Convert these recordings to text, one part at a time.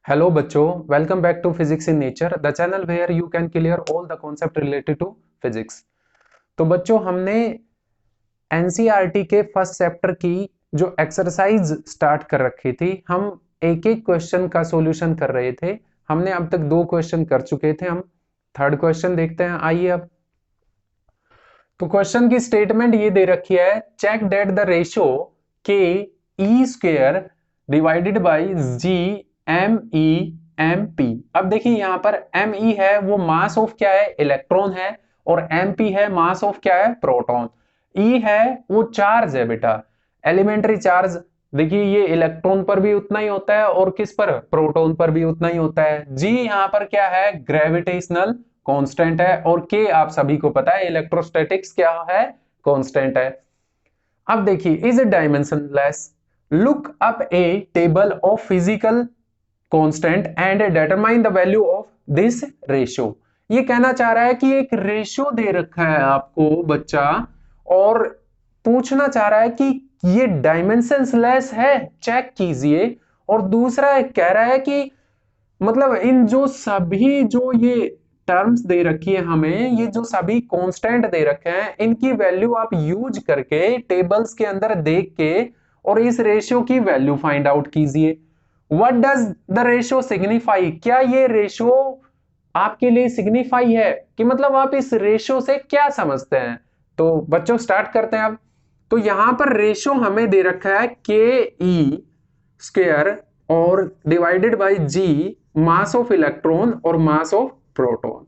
Hello बच्चों, welcome back to Physics in Nature, the channel where you can clear all the concept related to physics। तो बच्चों हमने NCERT के first chapter की जो exercise start कर रखी थी, हम एक एक क्वेश्चन का सॉल्यूशन कर रहे थे। हमने अब तक 2 क्वेश्चन कर चुके थे, हम थर्ड क्वेश्चन देखते हैं। आइए अब तो क्वेश्चन की स्टेटमेंट ये दे रखी है, check that the ratio K E square divided by G M E M P. अब देखिए यहां पर एम ई है वो मास ऑफ क्या है, इलेक्ट्रॉन है, और एम पी है मास ऑफ क्या है, प्रोटॉन। ई है वो चार्ज है बेटा, एलिमेंट्री चार्ज। देखिए ये इलेक्ट्रॉन पर भी उतना ही होता है और किस पर, प्रोटॉन पर भी उतना ही होता है। जी यहां पर क्या है, ग्रेविटेशनल कांस्टेंट है, और के आप सभी को पता है इलेक्ट्रोस्टैटिक्स क्या है, कांस्टेंट है। अब देखिए is a dimensionless, look up A table of physical constant and determine the value of this ratio. ये कहना चाह रहा है कि एक रेशियो दे रखा है आपको बच्चा, और पूछना चाह रहा है कि ये डायमेंशनलेस है, चेक कीजिए। और दूसरा कह रहा है कि मतलब इन जो सभी जो ये टर्म्स दे रखी है हमें, ये जो सभी कांस्टेंट दे रखे हैं, इनकी वैल्यू आप यूज करके टेबल्स के अंदर देख के और इस रेशियो की वैल्यू फाइंड आउट कीजिए। What does the ratio signify, क्या ये रेशियो आपके लिए सिग्निफाई है, कि मतलब आप इस रेशियो से क्या समझते हैं। तो बच्चों स्टार्ट करते हैं अब। तो यहां पर रेशियो हमें दे रखा है के ई स्क्वायर और divided by G mass of electron और मास ऑफ प्रोटॉन।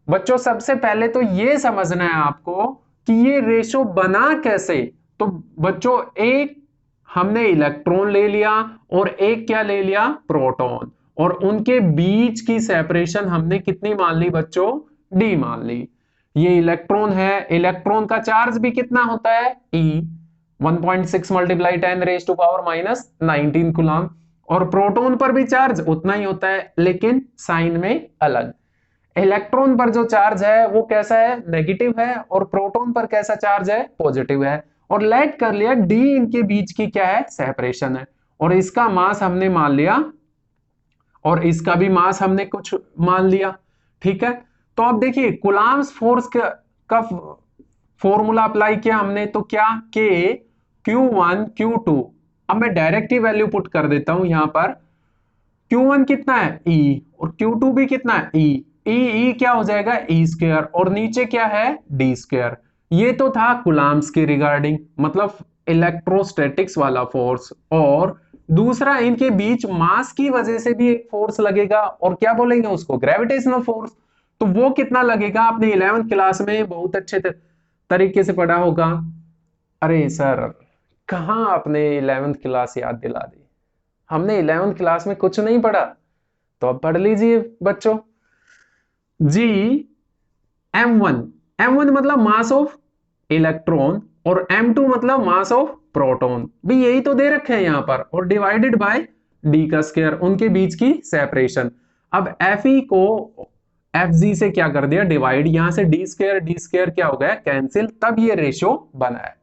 बच्चों सबसे पहले तो ये समझना है आपको कि ये रेशो बना कैसे। तो बच्चों एक हमने इलेक्ट्रॉन ले लिया और एक क्या ले लिया, प्रोटॉन, और उनके बीच की सेपरेशन हमने कितनी मान ली बच्चों, डी मान ली। ये इलेक्ट्रॉन है, इलेक्ट्रॉन का चार्ज भी कितना होता है, e 1.6 multiply 10 raise to power minus 19 coulomb, और प्रोटॉन पर भी चार्ज उतना ही होता है लेकिन साइन में अलग। इलेक्ट्रॉन पर जो चार्ज है वो कैसा है, नेगेटिव है, और प्रोटॉन पर कैसा चार्ज है, पॉजिटिव है। और लेट कर लिया डी इनके बीच की क्या है, सेपरेशन है, और इसका मास हमने मान लिया और इसका भी मास हमने कुछ मान लिया। ठीक है, तो अब देखिए कूलम्ब्स फोर्स का फॉर्मूला अप्लाई किया हमने, तो क्या के Q1 Q2। अब मैं डायरेक्ट ही वैल्यू पुट कर देता हूं यहां पर। Q1 कितना है, E, और Q2 भी कितना है, E। E क्या हो जाएगा, E स्क्वायर, और नीचे क्या है, D स्क्वायर। ये तो था कूलम्ब्स के रिगार्डिंग, मतलब इलेक्ट्रोस्टैटिक्स वाला फोर्स। और दूसरा इनके बीच मास की वजह से भी एक फोर्स लगेगा, और क्या बोलेंगे उसको, ग्रेविटेशनल फोर्स। तो वो कितना लगेगा, आपने 11th क्लास में बहुत अच्छे तरीके से पढ़ा होगा। अरे सर कहाँ आपने 11th क्लास याद दिला दी, हमने 11th क्लास में कुछ नहीं पढ़ा। तो अब पढ़ लीजिए बच्चों, जी M1, M1 मतलब मास ऑफ इलेक्ट्रॉन, और M2 मतलब मास ऑफ प्रोटॉन, भी यही तो दे रखे हैं यहां पर, और डिवाइडेड बाय डी का स्क्वायर, उनके बीच की सेपरेशन। अब Fe को Fg से क्या कर दिया, डिवाइड, यहां से डी स्क्वायर क्या हो गया, कैंसिल, तब ये रेशियो बना है।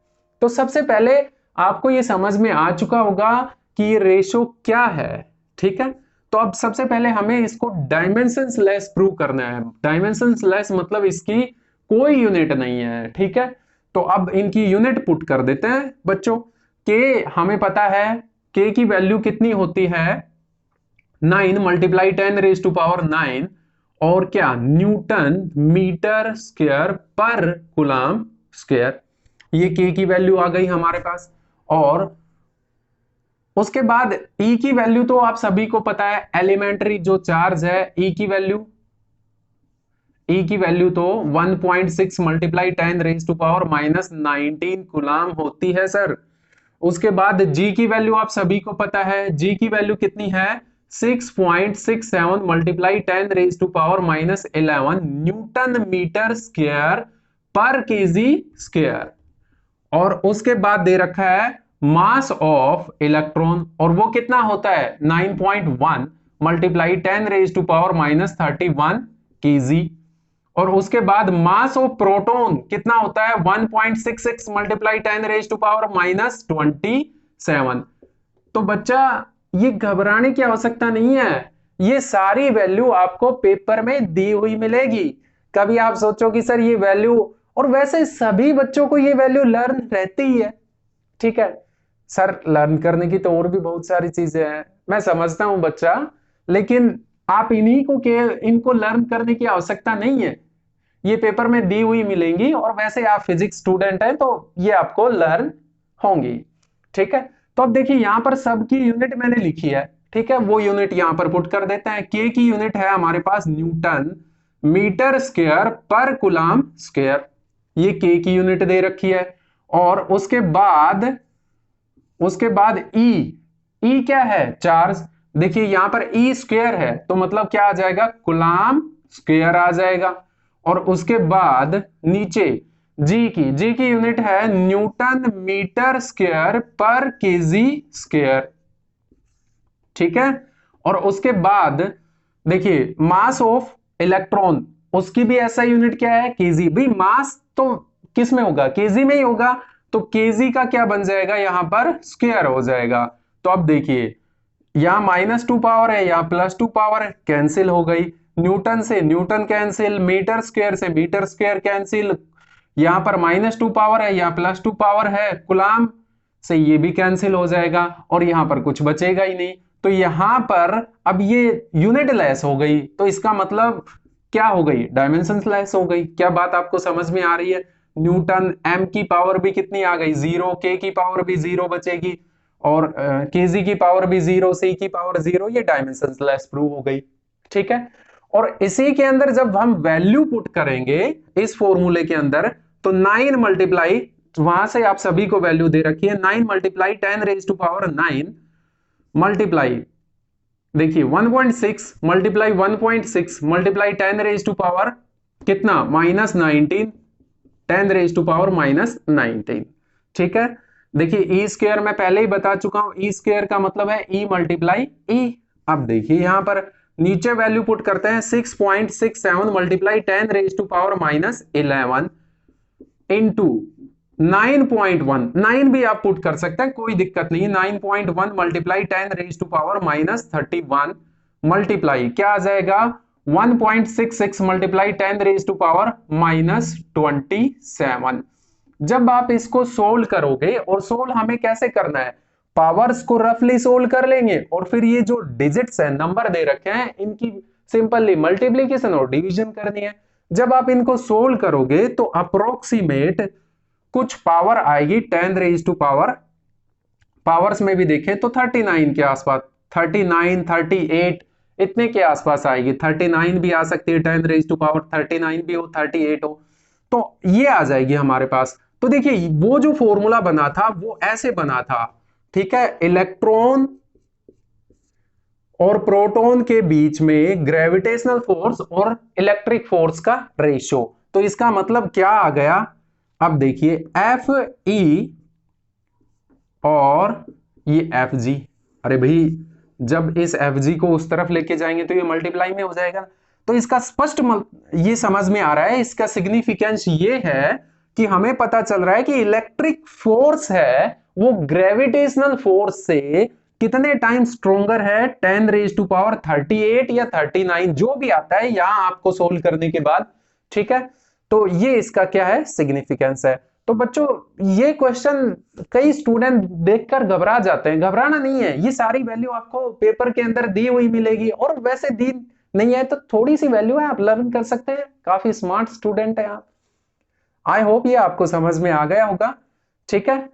तो सबसे पहले आपको ये समझ में आ चुका होगा कि ये रेशियो क्या है। ठीक है, तो अब सबसे पहले हमें इसको डायमेंशनलेस प्रूव करना है। डायमेंशनलेस मतलब इसकी कोई यूनिट नहीं है। ठीक है, तो अब इनकी यूनिट पुट कर देते हैं बच्चों। के हमें पता है, के की वैल्यू कितनी होती है, 9 मल्टीप्लाई 10 रेज टू पावर 9, और क्या, न्यूटन मीटर स्क्वायर पर कूलम स्क्वायर। ये के की वैल्यू आ गई हमारे पास। और उसके बाद E की वैल्यू तो आप सभी को पता है, एलिमेंट्री जो चार्ज है, E की वैल्यू तो 1.6 multiply 10 raise to power minus 19 coulomb होती है सर। उसके बाद G की वैल्यू आप सभी को पता है, G की वैल्यू कितनी है, 6.67 multiply 10 raise to power minus 11 newton metre square पर केजी स्क्वायर। और उसके बाद दे रखा है मास ऑफ इलेक्ट्रॉन, और वो कितना होता है, 9.1 multiply 10 raise to power minus 31 KG. और उसके बाद मास ऑफ प्रोटॉन कितना होता है, 1.66 multiply 10 raise to power minus 27। तो बच्चा ये घबराने की आवश्यकता नहीं है, ये सारी वैल्यू आपको पेपर में दी हुई मिलेगी। कभी आप सोचो कि सर ये वैल्यू, और वैसे सभी बच्चों को ये वैल्यू लर्न रहती ही है, ठीक है। सर लर्न करने की तो और भी बहुत सारी चीजें हैं, मैं समझता हूं बच्चा, लेकिन आप इन्हीं को के इनको लर्न करने की आवश्यकता नहीं है, ये पेपर में दी हुई मिलेंगी, और वैसे आप फिजिक्स स्टूडेंट हैं तो ये आपको लर्न होंगी, ठीक है। तो अब देखिए यहां पर सबकी यूनिट मैंने लिखी है, ठीक है, वो यूनिट यहां पर पुट कर देते हैं। के की यूनिट है हमारे पास न्यूटन मीटर स्क्वायर पर कूलम स्क्वायर, ये के की यूनिट दे रखी है। और उसके बाद ई क्या है, चार्ज। देखिए यहां पर ई स्क्वायर है तो मतलब क्या आ जाएगा, कूलम स्क्वायर आ जाएगा। और उसके बाद नीचे जी की यूनिट है न्यूटन मीटर स्क्वायर पर केजी स्क्वायर, ठीक है। और उसके बाद देखिए मास ऑफ इलेक्ट्रॉन, उसकी भी ऐसा यूनिट क्या है, केजी। भाई मास तो किस में होगा, केजी में ही होगा, तो केजी का क्या बन जाएगा यहां पर, स्क्वायर हो जाएगा। तो अब देखिए यहां -2 पावर है, यहां +2 पावर है, कैंसिल हो गई। न्यूटन से न्यूटन कैंसिल, मीटर स्क्वायर से मीटर स्क्वायर कैंसिल, यहां पर -2 पावर है, यहां +2 पावर है, कूलम से ये भी कैंसिल हो जाएगा, और यहां पर कुछ बचेगा ही नहीं। तो यहां पर अब ये यूनिट लेस हो गई, तो इसका मतलब क्या हो गई, डायमेंशन लेस हो गई। क्या बात आपको समझ में आ रही है। न्यूटन एम की पावर भी कितनी आ गई, 0, के की पावर भी 0 बचेगी, और केजी की पावर भी 0, सी की पावर 0, ये डायमेंशन लेस प्रूव हो गई, ठीक है। और इसी के अंदर जब हम वैल्यू पुट करेंगे इस फॉर्मूले के अंदर, तो 9 मल्टीप्लाई, वहां से आप सभी को वैल्यू दे रखी है, 9 मल्टीप्लाई 10⁻⁹ मल्टीप्लाई, देखिए 1.6 मल्टीप्लाई 1.6 मल्टीप्लाई 10⁻⁻, कितना, -19, 10⁻⁻⁻19, ठीक है। देखिए ई स्क्वायर मैं पहले ही बता चुका हूं, ई स्क्वायर का मतलब है ई मल्टीप्लाई ई। अब देखिए यहां पर नीचे वैल्यू पुट करते हैं, 6.67 मल्टीप्लाई 10⁻⁻11 इंटू 9.1, 9 भी आप पुट कर सकते हैं, कोई दिक्कत नहीं। 9.1 मल्टीप्लाई 10⁻31 मल्टीप्लाई क्या आ जाएगा, 1.66 मल्टीप्लाई 10⁻⁻27। जब आप इसको सोल्व करोगे, और सोल्व हमें कैसे करना है, पावर्स को रफली सोल्व कर लेंगे, और फिर ये जो डिजिट्स है, नंबर दे रखे हैं, इनकी सिंपली मल्टीप्लीकेशन और डिवीजन करनी है। जब आप इनको सोल्व करोगे तो अप्रोक्सीमेट कुछ पावर आएगी 10⁻, पावर्स में भी देखें तो 39 के आसपास, 39, 38 इतने के आसपास आएगी। 39 भी आ सकती है, 10⁻39 भी हो, 38 हो, तो ये आ जाएगी हमारे पास। तो देखिए वो जो फॉर्मूला बना था वो ऐसे बना था, ठीक है, इलेक्ट्रॉन और प्रोटॉन के बीच में ग्रेविटेशनल फोर्स और इलेक्ट्रिक फोर्स का रेशियो। तो इसका मतलब क्या आ गया, अब देखिए एफ ई और ये एफ जी, अरे भाई जब इस एफ जी को उस तरफ लेके जाएंगे तो ये मल्टीप्लाई में हो जाएगा। तो इसका स्पष्ट ये समझ में आ रहा है, इसका सिग्निफिकेंस ये है कि हमें पता चल रहा है कि इलेक्ट्रिक फोर्स है वो ग्रेविटेशनल फोर्स से कितने टाइम स्ट्रोंगर है, 10⁻38 या 39 जो भी आता है यहां आपको सोल्व करने के बाद, ठीक है। तो ये इसका क्या है, सिग्निफिकेंस है। तो बच्चों ये क्वेश्चन कई स्टूडेंट देखकर घबरा जाते हैं, घबराना नहीं है, ये सारी वैल्यू आपको पेपर के अंदर दी हुई मिलेगी, और वैसे दी नहीं है तो थोड़ी सी वैल्यू है, आप लर्न कर सकते हैं, काफी स्मार्ट स्टूडेंट है आप। आई होप ये आपको समझ में आ गया होगा, ठीक है।